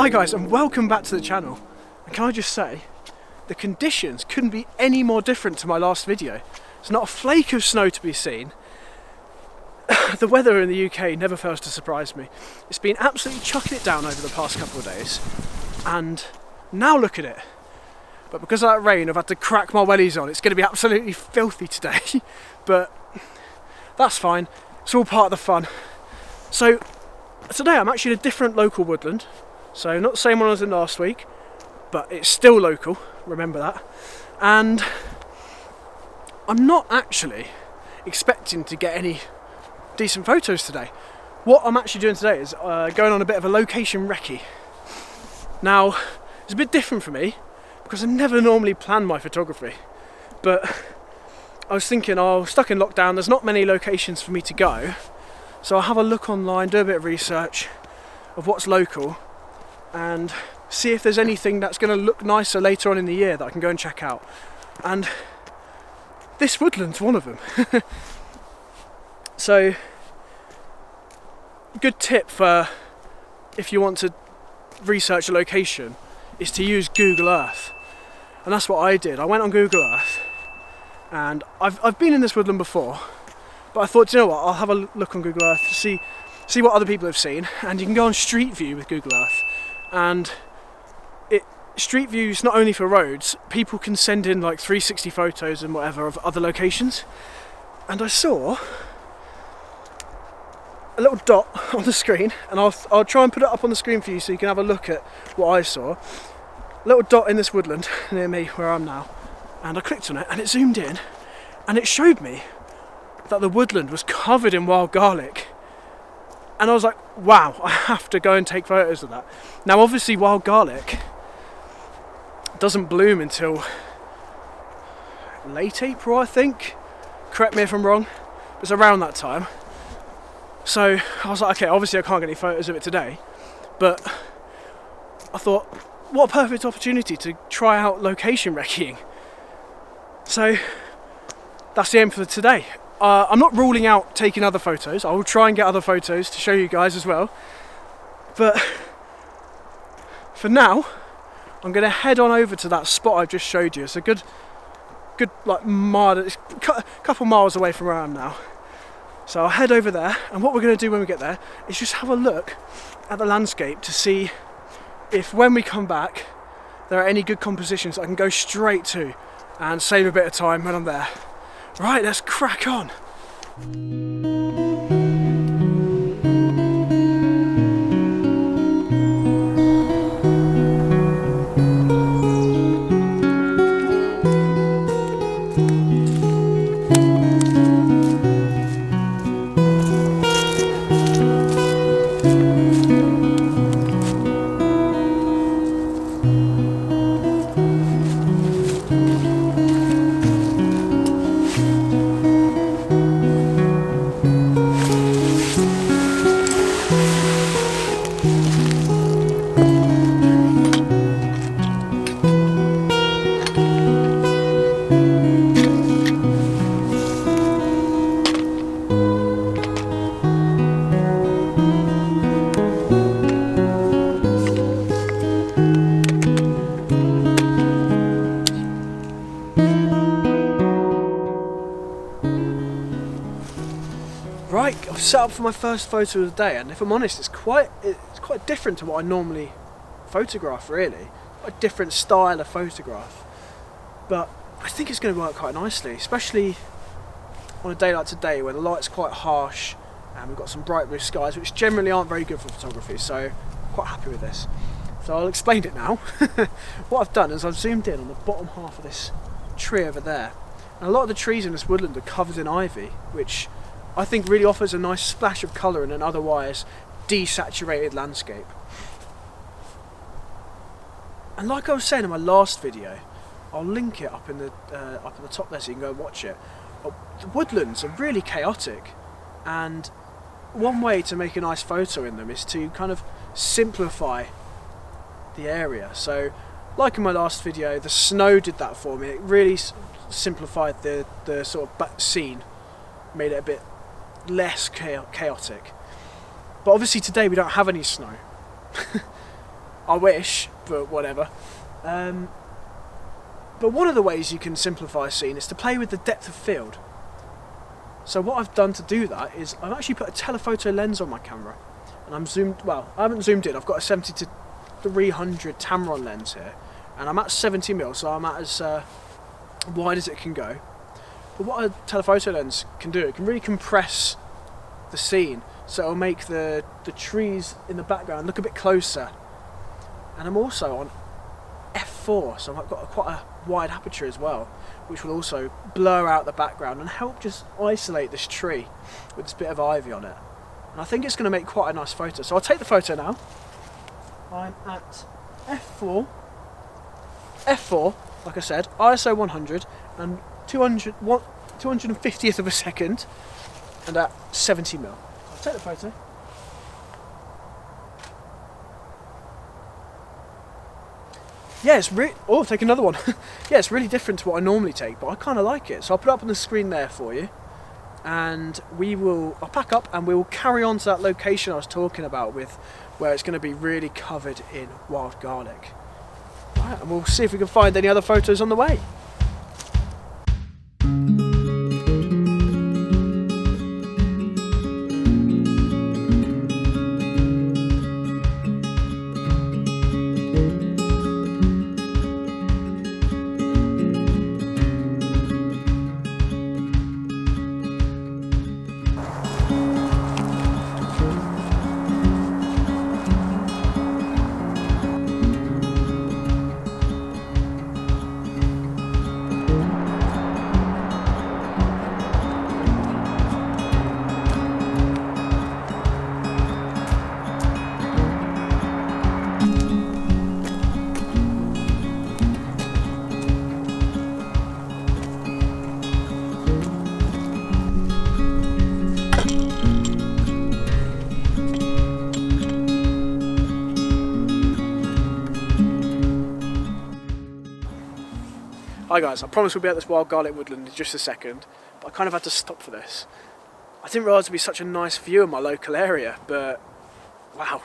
Hi guys, and welcome back to the channel. And can I just say, the conditions couldn't be any more different to my last video. There's not a flake of snow to be seen. The weather in the UK never fails to surprise me. It's been absolutely chucking it down over the past couple of days, and now look at it. But because of that rain, I've had to crack my wellies on. It's going to be absolutely filthy today, but that's fine. It's all part of the fun. So today I'm actually in a different local woodland. So not the same one as in last week, but it's still local, remember that. And I'm not actually expecting to get any decent photos today. What I'm actually doing today is going on a bit of a location recce. Now, it's a bit different for me because I never normally plan my photography, but I was thinking, oh, stuck in lockdown, there's not many locations for me to go, so I'll have a look online, do a bit of research of what's local and see if there's anything that's going to look nicer later on in the year that I can go and check out. And this woodland's one of them. So, good tip for if you want to research a location is to use Google Earth. And that's what I did. I went on Google Earth, and I've been in this woodland before, but I thought, you know what, I'll have a look on Google Earth to see what other people have seen. And you can go on Street View with Google Earth, and Street View is not only for roads, people can send in like 360 photos and whatever of other locations. And I saw a little dot on the screen, and I'll try and put it up on the screen for you so you can have a look at what I saw. A little dot in this woodland near me where I'm now, and I clicked on it and it zoomed in and it showed me that the woodland was covered in wild garlic. And I was like, wow, I have to go and take photos of that. Now obviously wild garlic doesn't bloom until late April, I think. Correct me if I'm wrong. It's around that time. So I was like, okay, obviously I can't get any photos of it today, but I thought, what a perfect opportunity to try out location recceing. So that's the aim for today. I'm not ruling out taking other photos. I will try and get other photos to show you guys as well. But for now, I'm going to head on over to that spot I've just showed you. It's a good like mile, it's a couple miles away from where I am now. So I'll head over there, and what we're going to do when we get there is just have a look at the landscape to see if when we come back there are any good compositions I can go straight to and save a bit of time when I'm there. Right, let's crack on. Right, I've set up for my first photo of the day, and if I'm honest, it's quite different to what I normally photograph, really. A different style of photograph. But I think it's going to work quite nicely, especially on a day like today where the light's quite harsh and we've got some bright blue skies, which generally aren't very good for photography, so I'm quite happy with this. So I'll explain it now. What I've done is I've zoomed in on the bottom half of this tree over there. And a lot of the trees in this woodland are covered in ivy, which I think really offers a nice splash of colour in an otherwise desaturated landscape. And like I was saying in my last video, I'll link it up in the top there so you can go and watch it. The woodlands are really chaotic, and one way to make a nice photo in them is to kind of simplify the area. So like in my last video, the snow did that for me. It really simplified the sort of scene, made it a bit less chaotic. But obviously today we don't have any snow. I wish, but whatever. But one of the ways you can simplify a scene is to play with the depth of field. So what I've done to do that is I've actually put a telephoto lens on my camera, and I'm zoomed, well, I haven't zoomed in, I've got a 70 to 300 Tamron lens here, and I'm at 70mm, so I'm at as wide as it can go. But what a telephoto lens can do, it can really compress the scene, so it'll make the trees in the background look a bit closer. And I'm also on f4, so I've got quite a wide aperture as well, which will also blur out the background and help just isolate this tree with this bit of ivy on it. And I think it's going to make quite a nice photo. So I'll take the photo now. I'm at f4, like I said, ISO 100 and 250th of a second, and at 70mm. I'll take the photo. Yeah, it's oh, take another one. Yeah, it's really different to what I normally take, but I kind of like it. So I'll put it up on the screen there for you, and I'll pack up and we will carry on to that location I was talking about, with where it's going to be really covered in wild garlic. Right, and we'll see if we can find any other photos on the way. Hi guys, I promise we'll be at this wild garlic woodland in just a second, but I kind of had to stop for this. I didn't realise it'd be such a nice view in my local area, but wow.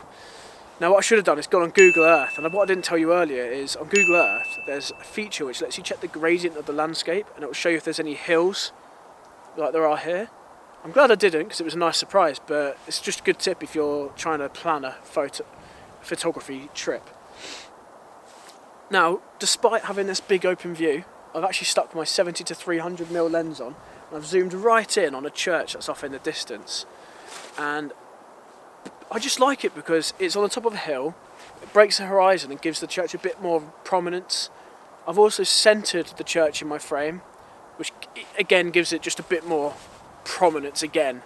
Now what I should have done is gone on Google Earth, and what I didn't tell you earlier is on Google Earth there's a feature which lets you check the gradient of the landscape, and it will show you if there's any hills like there are here. I'm glad I didn't, because it was a nice surprise, but it's just a good tip if you're trying to plan a photography trip. Now, despite having this big open view, I've actually stuck my 70 to 300mm lens on, and I've zoomed right in on a church that's off in the distance. And I just like it because it's on the top of a hill, it breaks the horizon and gives the church a bit more prominence. I've also centred the church in my frame, which again gives it just a bit more prominence again.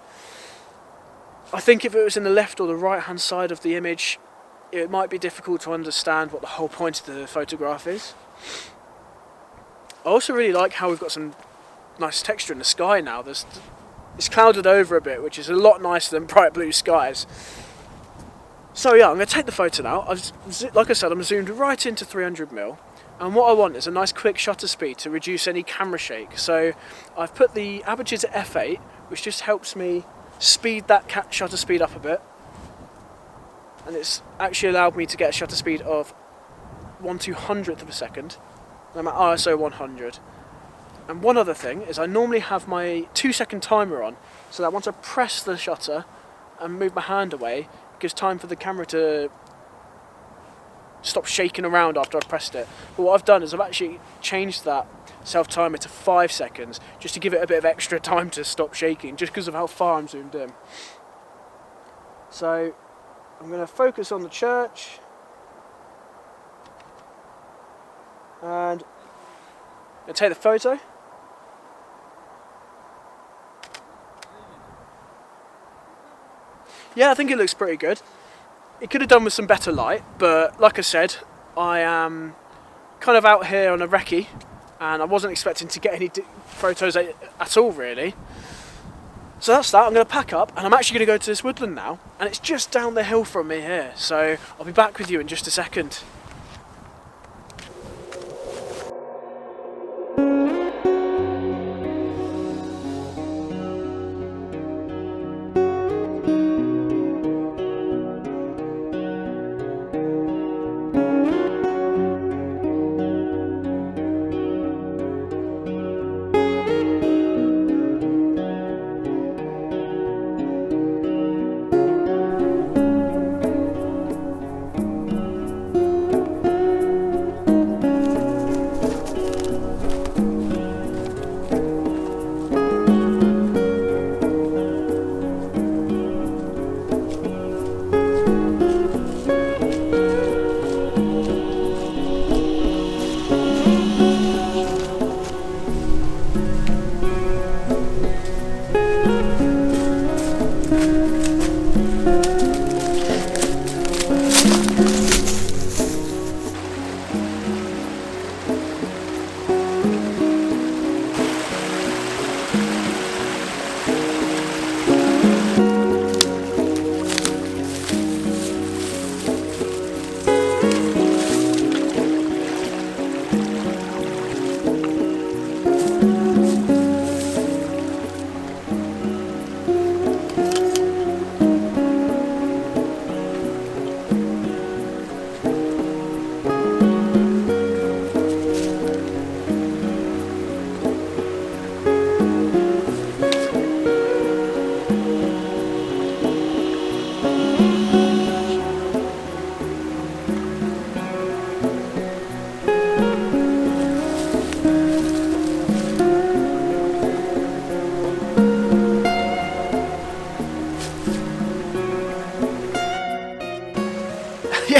I think if it was in the left or the right hand side of the image, it might be difficult to understand what the whole point of the photograph is. I also really like how we've got some nice texture in the sky now. It's clouded over a bit, which is a lot nicer than bright blue skies. So yeah, I'm going to take the photo now. Like I said, I'm zoomed right into 300mm, and what I want is a nice quick shutter speed to reduce any camera shake. So I've put the aperture to f8, which just helps me speed that shutter speed up a bit. And it's actually allowed me to get a shutter speed of 1/200th of a second. I'm at ISO 100. And one other thing is I normally have my 2-second timer on, so that once I press the shutter and move my hand away, it gives time for the camera to stop shaking around after I've pressed it. But what I've done is I've actually changed that self-timer to 5 seconds, just to give it a bit of extra time to stop shaking, just because of how far I'm zoomed in. So I'm going to focus on the church, and I'll take the photo. Yeah, I think it looks pretty good. It could have done with some better light, but like I said, I am kind of out here on a recce, and I wasn't expecting to get any photos at all really. So that's that. I'm going to pack up, and I'm actually going to go to this woodland now, and it's just down the hill from me here, so I'll be back with you in just a second.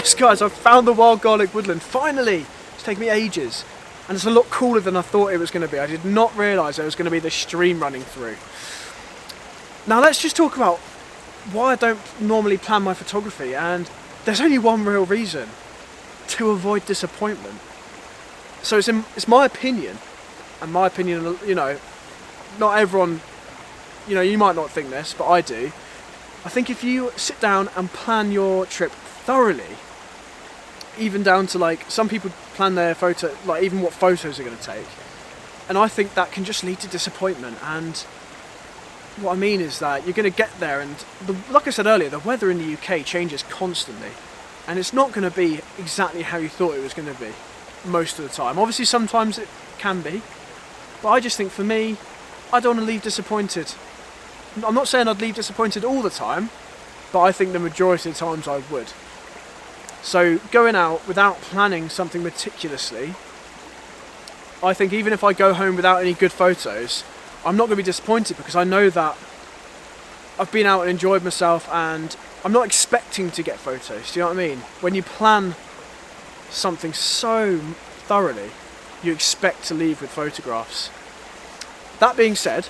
Yes guys, I've found the wild garlic woodland, finally! It's taken me ages. And it's a lot cooler than I thought it was going to be. I did not realise there was going to be this stream running through. Now let's just talk about why I don't normally plan my photography, and there's only one real reason: to avoid disappointment. So it's my opinion, and my opinion, you know, not everyone, you know, you might not think this, but I do. I think if you sit down and plan your trip thoroughly, even down to like, some people plan their photo, like even what photos they're going to take, and I think that can just lead to disappointment. And what I mean is that you're going to get there, and like I said earlier, the weather in the UK changes constantly, and it's not going to be exactly how you thought it was going to be most of the time. Obviously sometimes it can be, but I just think for me, I don't want to leave disappointed. I'm not saying I'd leave disappointed all the time, but I think the majority of the times I would. So going out without planning something meticulously, I think even if I go home without any good photos, I'm not going to be disappointed, because I know that I've been out and enjoyed myself, and I'm not expecting to get photos. Do you know what I mean? When you plan something so thoroughly, you expect to leave with photographs. That being said,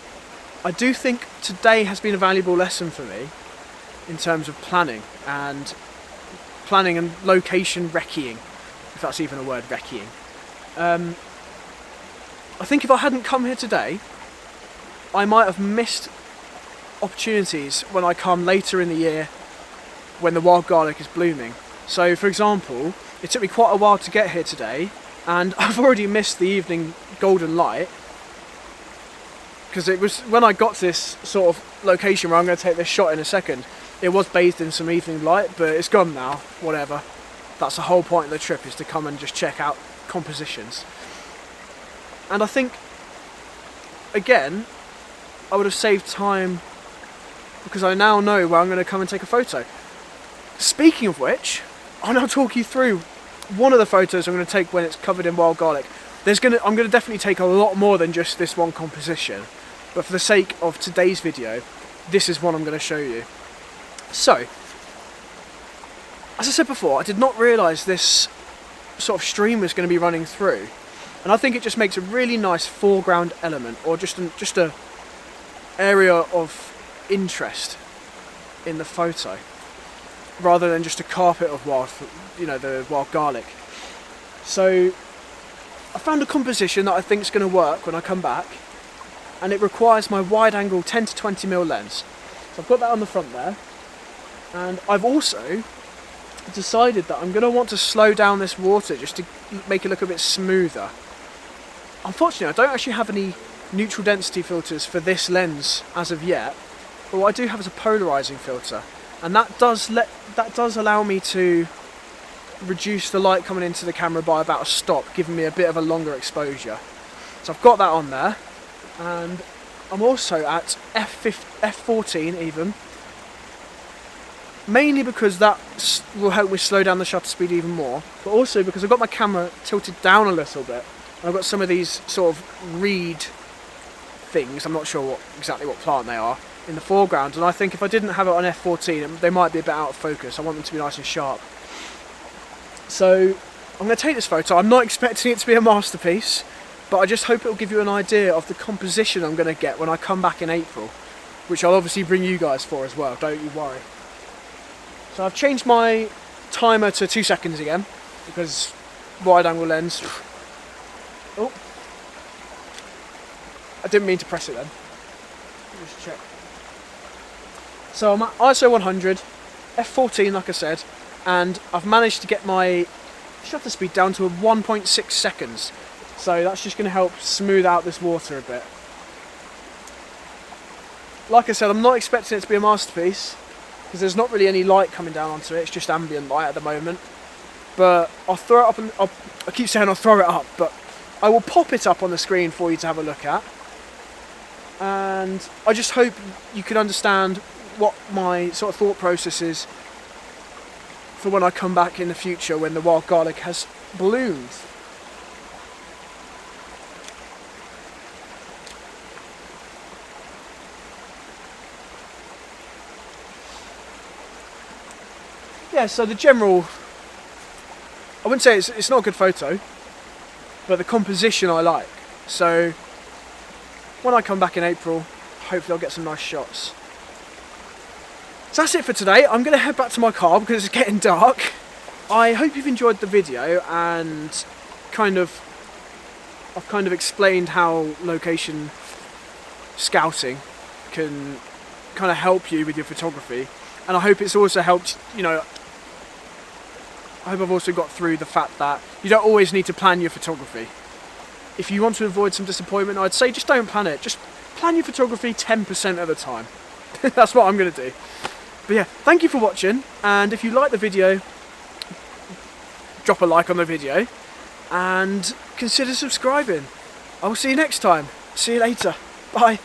I do think today has been a valuable lesson for me in terms of planning and location recceing, if that's even a word, recceing. I think if I hadn't come here today, I might have missed opportunities when I come later in the year when the wild garlic is blooming. So for example, it took me quite a while to get here today, and I've already missed the evening golden light, because it was when I got to this sort of location where I'm going to take this shot in a second, it was bathed in some evening light, but it's gone now, whatever. That's the whole point of the trip, is to come and just check out compositions. And I think, again, I would have saved time, because I now know where I'm going to come and take a photo. Speaking of which, I'll now talk you through one of the photos I'm going to take when it's covered in wild garlic. I'm going to definitely take a lot more than just this one composition, but for the sake of today's video, this is what I'm going to show you. So, as I said before, I did not realise this sort of stream was going to be running through, and I think it just makes a really nice foreground element, or just a area of interest in the photo, rather than just a carpet of the wild garlic. So I found a composition that I think is going to work when I come back, and it requires my wide angle 10 to 20mm lens. So I've got that on the front there, and I've also decided that I'm going to want to slow down this water just to make it look a bit smoother. Unfortunately, I don't actually have any neutral density filters for this lens as of yet, but what I do have is a polarizing filter, and that does allow me to reduce the light coming into the camera by about a stop, giving me a bit of a longer exposure. So I've got that on there, and I'm also at f14 even, mainly because that will help me slow down the shutter speed even more, but also because I've got my camera tilted down a little bit, and I've got some of these sort of reed things, I'm not sure exactly what plant they are, in the foreground, and I think if I didn't have it on f14 they might be a bit out of focus. I want them to be nice and sharp. So I'm going to take this photo. I'm not expecting it to be a masterpiece, but I just hope it will give you an idea of the composition I'm going to get when I come back in April, which I'll obviously bring you guys for as well, don't you worry. So I've changed my timer to 2 seconds again, because wide angle lens. Oh, I didn't mean to press it then. Just check. So I'm at ISO 100, f14 like I said, and I've managed to get my shutter speed down to 1.6 seconds. So that's just going to help smooth out this water a bit. Like I said, I'm not expecting it to be a masterpiece, because there's not really any light coming down onto it, it's just ambient light at the moment. But I'll throw it up, and I keep saying I'll throw it up, but I will pop it up on the screen for you to have a look at. And I just hope you can understand what my sort of thought process is for when I come back in the future when the wild garlic has bloomed. Yeah, so the general wouldn't say it's not a good photo, but the composition I like. So when I come back in April, hopefully I'll get some nice shots. So that's it for today. I'm going to head back to my car because it's getting dark. I hope you've enjoyed the video, and I've kind of explained how location scouting can kind of help you with your photography, and I hope it's also helped, you know, I hope I've also got through the fact that you don't always need to plan your photography. If you want to avoid some disappointment, I'd say just don't plan it. Just plan your photography 10% of the time. That's what I'm going to do. But yeah, thank you for watching, and if you like the video, drop a like on the video and consider subscribing. I will see you next time. See you later. Bye.